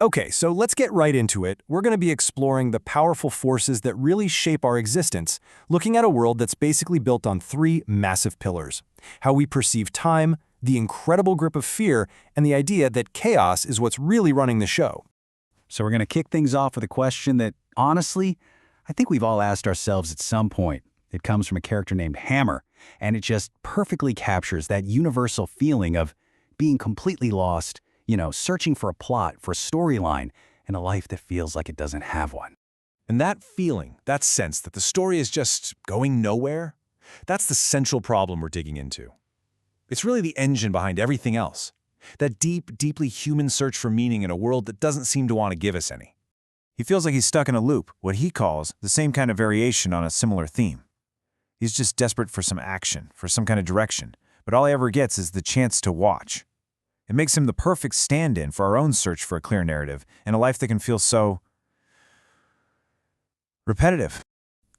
Okay, so let's get right into it. We're going to be exploring the powerful forces that really shape our existence, looking at a world that's basically built on three massive pillars: how we perceive time, the incredible grip of fear, and the idea that chaos is what's really running the show. So we're going to kick things off with a question that, honestly, I think we've all asked ourselves at some point. It comes from a character named Hammer, and it just perfectly captures that universal feeling of being completely lost, searching for a plot, for a storyline, and a life that feels like it doesn't have one. And that feeling, that sense that the story is just going nowhere, that's the central problem we're digging into. It's really the engine behind everything else. That deep, deeply human search for meaning in a world that doesn't seem to want to give us any. He feels like he's stuck in a loop, what he calls the same kind of variation on a similar theme. He's just desperate for some action, for some kind of direction, but all he ever gets is the chance to watch. It makes him the perfect stand-in for our own search for a clear narrative and a life that can feel so repetitive.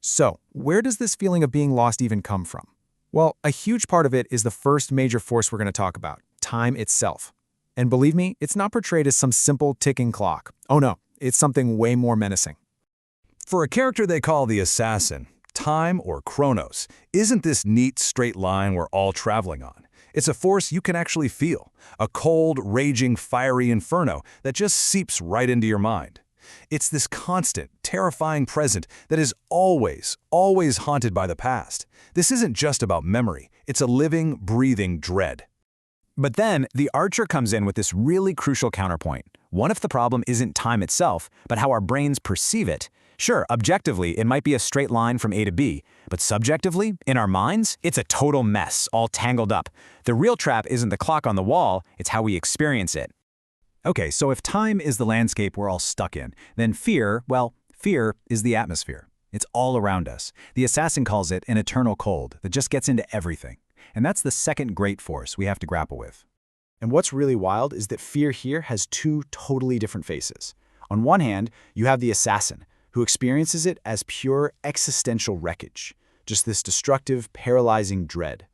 So, where does this feeling of being lost even come from? Well, a huge part of it is the first major force we're going to talk about: time itself. And believe me, it's not portrayed as some simple ticking clock. Oh no, it's something way more menacing. For a character they call the Assassin, time, or chronos, isn't this neat straight line we're all traveling on. It's a force you can actually feel, a cold, raging, fiery inferno that just seeps right into your mind. It's this constant, terrifying present that is always, always haunted by the past. This isn't just about memory, it's a living, breathing dread. But then, the Archer comes in with this really crucial counterpoint. What if the problem isn't time itself, but how our brains perceive it? Sure, objectively, it might be a straight line from A to B, but subjectively, in our minds, it's a total mess, all tangled up. The real trap isn't the clock on the wall, it's how we experience it. Okay, so if time is the landscape we're all stuck in, then fear is the atmosphere. It's all around us. The Assassin calls it an eternal cold that just gets into everything. And that's the second great force we have to grapple with. And what's really wild is that fear here has two totally different faces. On one hand, you have the Assassin, who experiences it as pure existential wreckage, just this destructive, paralyzing dread.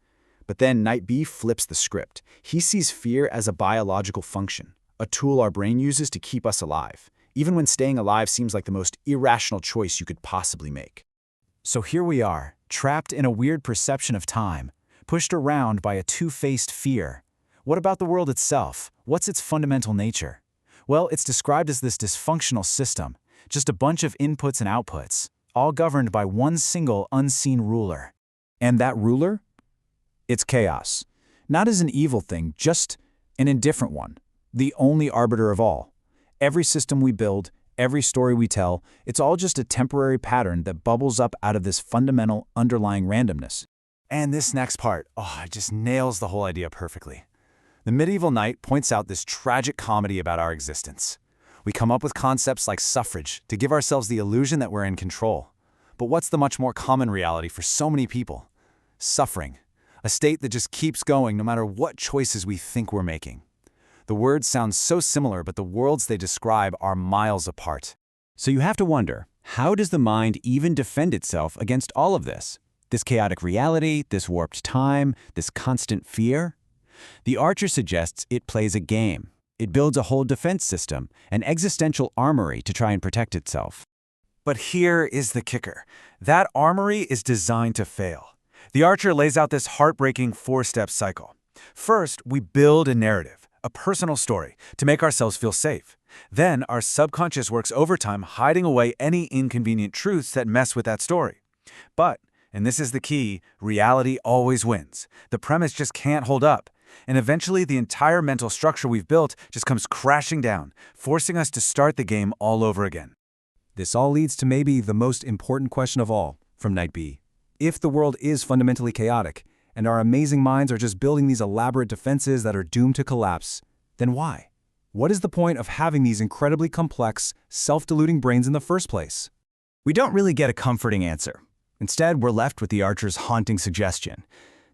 But then Knight B flips the script. He sees fear as a biological function, a tool our brain uses to keep us alive, even when staying alive seems like the most irrational choice you could possibly make. So here we are, trapped in a weird perception of time, pushed around by a two-faced fear. What about the world itself? What's its fundamental nature? Well, it's described as this dysfunctional system, just a bunch of inputs and outputs, all governed by one single unseen ruler. And that ruler? It's chaos. Not as an evil thing, just an indifferent one. The only arbiter of all. Every system we build, every story we tell, it's all just a temporary pattern that bubbles up out of this fundamental underlying randomness. And this next part, it just nails the whole idea perfectly. The medieval knight points out this tragic comedy about our existence. We come up with concepts like suffrage to give ourselves the illusion that we're in control. But what's the much more common reality for so many people? Suffering. A state that just keeps going no matter what choices we think we're making. The words sound so similar, but the worlds they describe are miles apart. So you have to wonder, how does the mind even defend itself against all of this? This chaotic reality, this warped time, this constant fear? The Archer suggests it plays a game. It builds a whole defense system, an existential armory to try and protect itself. But here is the kicker. That armory is designed to fail. The Archer lays out this heartbreaking four-step cycle. First, we build a narrative, a personal story, to make ourselves feel safe. Then, our subconscious works overtime hiding away any inconvenient truths that mess with that story. But, and this is the key, reality always wins. The premise just can't hold up. And eventually, the entire mental structure we've built just comes crashing down, forcing us to start the game all over again. This all leads to maybe the most important question of all, from Knight B. If the world is fundamentally chaotic, and our amazing minds are just building these elaborate defenses that are doomed to collapse, then why? What is the point of having these incredibly complex, self-deluding brains in the first place? We don't really get a comforting answer. Instead, we're left with the Archer's haunting suggestion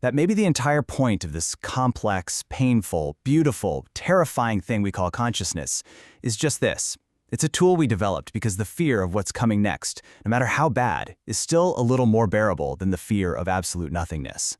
that maybe the entire point of this complex, painful, beautiful, terrifying thing we call consciousness is just this. It's a tool we developed because the fear of what's coming next, no matter how bad, is still a little more bearable than the fear of absolute nothingness.